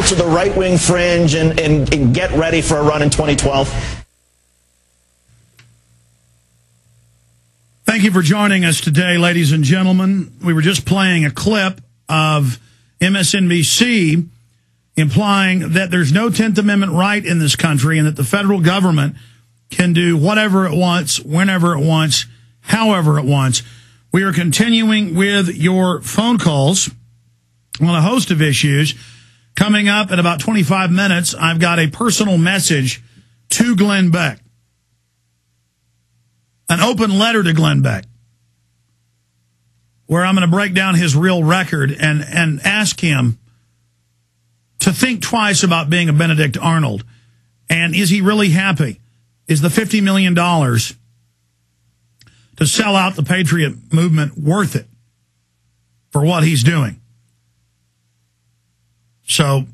to the right-wing fringe and get ready for a run in 2012? Thank you for joining us today, ladies and gentlemen. We were just playing a clip of MSNBC implying that there's no 10th Amendment right in this country and that the federal government can do whatever it wants, whenever it wants, however it wants. We are continuing with your phone calls on a host of issues. Coming up in about 25 minutes, I've got a personal message to Glenn Beck. An open letter to Glenn Beck, where I'm going to break down his real record and ask him to think twice about being a Benedict Arnold. And is he really happy? Is the $50 million to sell out the Patriot movement worth it for what he's doing? So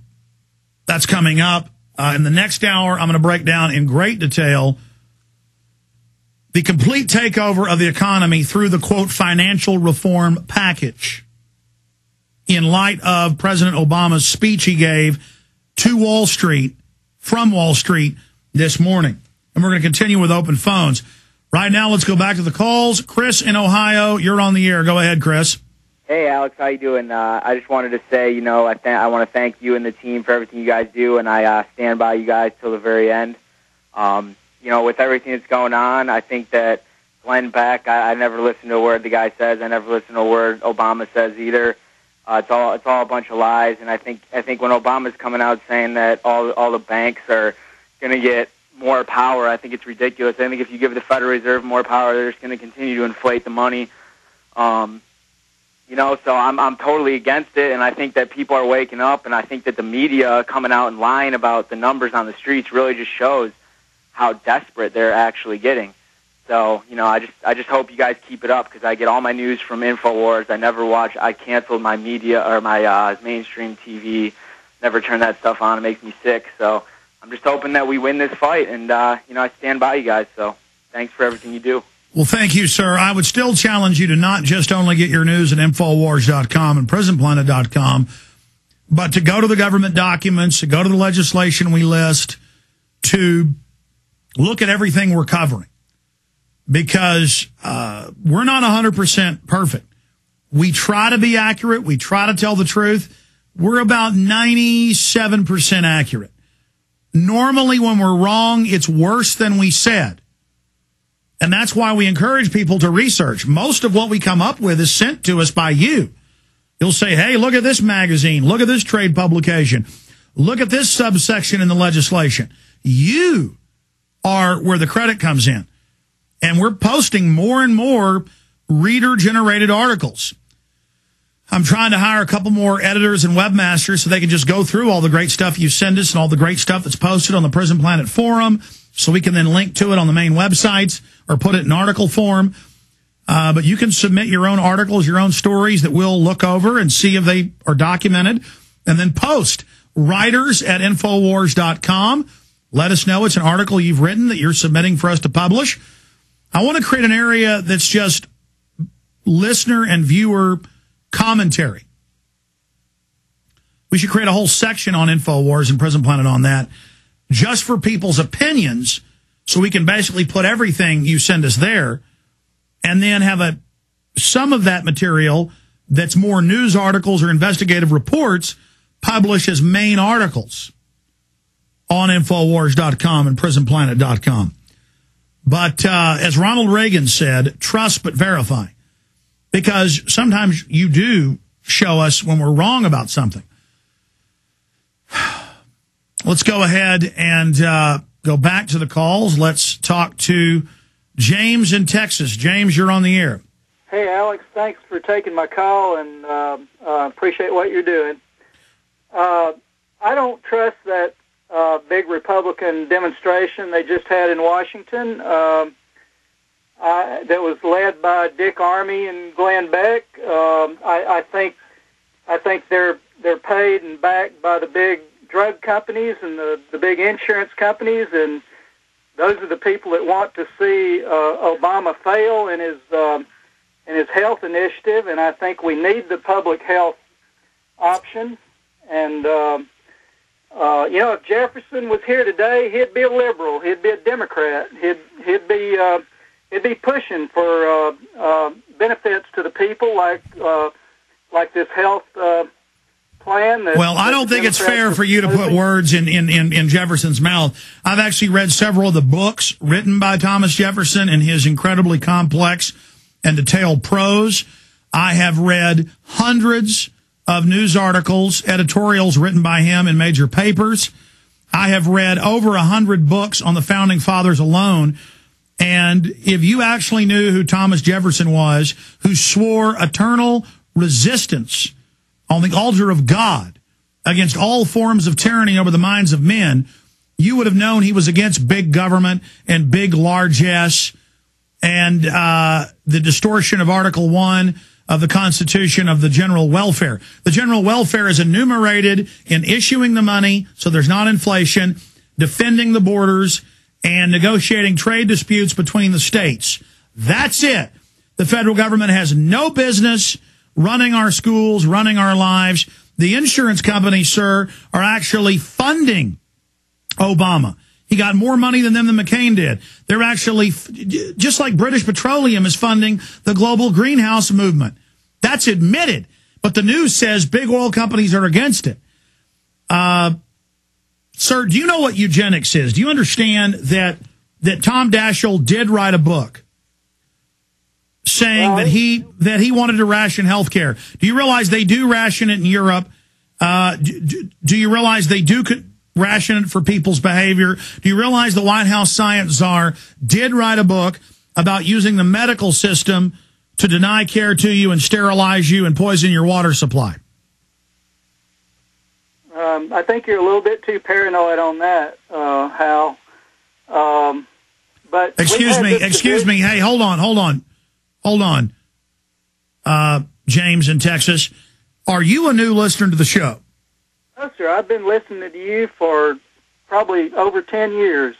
that's coming up. In the next hour, I'm going to break down in great detail the complete takeover of the economy through the, quote, financial reform package in light of President Obama's speech he gave to Wall Street, from Wall Street this morning. And we're going to continue with open phones. Right now, let's go back to the calls. Chris in Ohio, you're on the air. Go ahead, Chris. Hey, Alex, how you doing? I just wanted to say, I want to thank you and the team for everything you guys do, and I stand by you guys till the very end. With everything that's going on, I think that Glenn Beck, I never listen to a word the guy says. I never listen to a word Obama says either. It's all a bunch of lies, and I think when Obama's coming out saying that all the banks are going to get more power, I think it's ridiculous. I think if you give the Federal Reserve more power, they're just going to continue to inflate the money. So I'm totally against it, and I think that people are waking up, and I think that the media coming out and lying about the numbers on the streets really just shows how desperate they're actually getting. So, I just hope you guys keep it up, because I get all my news from InfoWars. I canceled my media or my mainstream TV, never turn that stuff on. It makes me sick. So I'm just hoping that we win this fight, and, I stand by you guys. So thanks for everything you do. Well, thank you, sir. I would still challenge you to not just only get your news at Infowars.com and PrisonPlanet.com, but to go to the government documents, to go to the legislation we list, to look at everything we're covering. Because we're not 100% perfect. We try to be accurate. We try to tell the truth. We're about 97% accurate. Normally, when we're wrong, it's worse than we said. And that's why we encourage people to research. Most of what we come up with is sent to us by you. You'll say, hey, look at this magazine. Look at this trade publication. Look at this subsection in the legislation. You are where the credit comes in. And we're posting more and more reader-generated articles. I'm trying to hire a couple more editors and webmasters so they can just go through all the great stuff you send us and all the great stuff that's posted on the Prison Planet forum, so we can then link to it on the main websites or put it in article form. But you can submit your own articles, your own stories that we'll look over and see if they are documented, and then post. Writers at Infowars.com. Let us know it's an article you've written that you're submitting for us to publish. I want to create an area that's just listener and viewer commentary. We should create a whole section on InfoWars and Prison Planet on that, just for people's opinions, so we can basically put everything you send us there, and then have some of that material that's more news articles or investigative reports published as main articles on Infowars.com and PrisonPlanet.com. But as Ronald Reagan said, trust but verify. Because sometimes you do show us when we're wrong about something. Let's go ahead and go back to the calls. Let's talk to James in Texas. James, you're on the air. Hey, Alex, thanks for taking my call, and appreciate what you're doing. I don't trust that big Republican demonstration they just had in Washington that was led by Dick Armey and Glenn Beck. I think they're paid and backed by the big drug companies and the big insurance companies, and those are the people that want to see Obama fail in his health initiative. And I think we need the public health option. And if Jefferson was here today, he'd be a liberal. He'd be a Democrat. He'd be pushing for benefits to the people, like this health plan. Well, I don't think it's fair for you to put words in Jefferson's mouth. I've actually read several of the books written by Thomas Jefferson and his incredibly complex and detailed prose. I have read hundreds of news articles, editorials written by him in major papers. I have read over 100 books on the Founding Fathers alone. And if you actually knew who Thomas Jefferson was, who swore eternal resistance on the altar of God against all forms of tyranny over the minds of men, you would have known he was against big government and big largesse and the distortion of Article 1 of the Constitution of the general welfare. The general welfare is enumerated in issuing the money so there's not inflation, defending the borders, and negotiating trade disputes between the states. That's it. The federal government has no business running our schools, running our lives. The insurance companies, sir, are actually funding Obama. He got more money than them than McCain did. They're actually, just like British Petroleum is funding the global greenhouse movement. That's admitted. But the news says big oil companies are against it. Sir, do you know what eugenics is? Do you understand that Tom Daschle did write a book saying that he wanted to ration health care? Do you realize they do ration it in Europe? Do you realize they do ration it for people's behavior? Do you realize the White House science czar did write a book about using the medical system to deny care to you and sterilize you and poison your water supply? I think you're a little bit too paranoid on that, Hal. But excuse me. Hey, hold on. James in Texas, are you a new listener to the show? No, sir. I've been listening to you for probably over 10 years.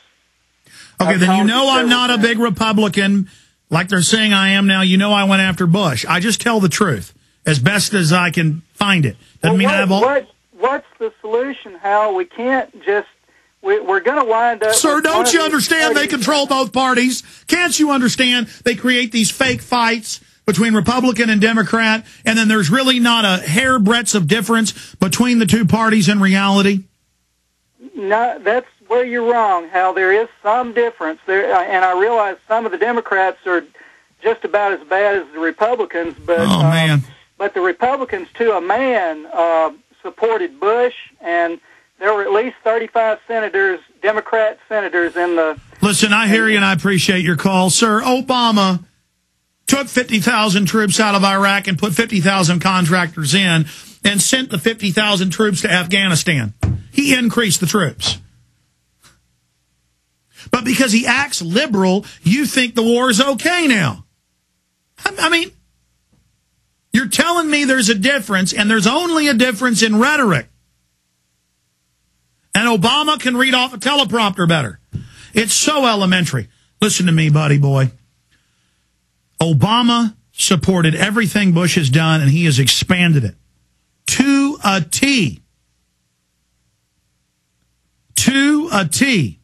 Okay, then you know I'm not a big Republican like they're saying I am now. You know I went after Bush. I just tell the truth as best as I can find it. Doesn't mean I have all... What's the solution, Hal? We can't just... We're going to wind up... Sir, don't you understand they control both parties? Can't you understand they create these fake fights between Republican and Democrat, and then there's really not a hairbreadth of difference between the two parties in reality? No, that's where you're wrong, Hal. There is some difference there, and I realize some of the Democrats are just about as bad as the Republicans, but man. But the Republicans, to a man, supported Bush, and there were at least 35 senators, Democrat senators in the... Listen, I hear you, and I appreciate your call. Sir, Obama took 50,000 troops out of Iraq and put 50,000 contractors in and sent the 50,000 troops to Afghanistan. He increased the troops. But because he acts liberal, you think the war is okay now. I mean, you're telling me there's a difference, and there's only a difference in rhetoric. And Obama can read off a teleprompter better. It's so elementary. Listen to me, buddy boy. Obama supported everything Bush has done, and he has expanded it to a T. To a T.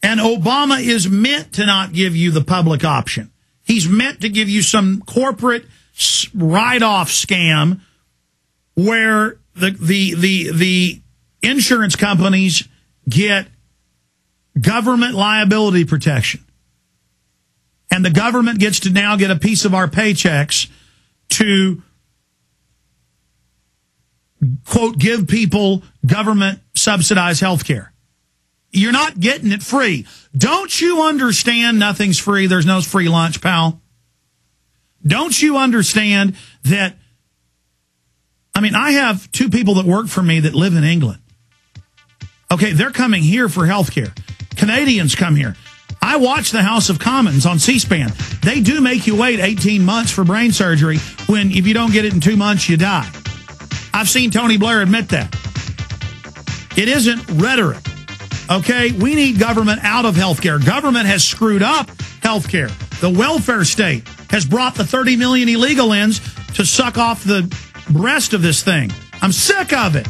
And Obama is meant to not give you the public option. He's meant to give you some corporate write-off scam where the insurance companies get government liability protection. And the government gets to now get a piece of our paychecks to, quote, give people government subsidized health care. You're not getting it free. Don't you understand nothing's free? There's no free lunch, pal. Don't you understand that? I mean, I have two people that work for me that live in England. Okay, they're coming here for health care. Canadians come here. I watch the House of Commons on C-SPAN. They do make you wait 18 months for brain surgery when if you don't get it in 2 months, you die. I've seen Tony Blair admit that. It isn't rhetoric. Okay, we need government out of health care. Government has screwed up health care. The welfare state has brought the 30 million illegal ins to suck off the rest of this thing. I'm sick of it.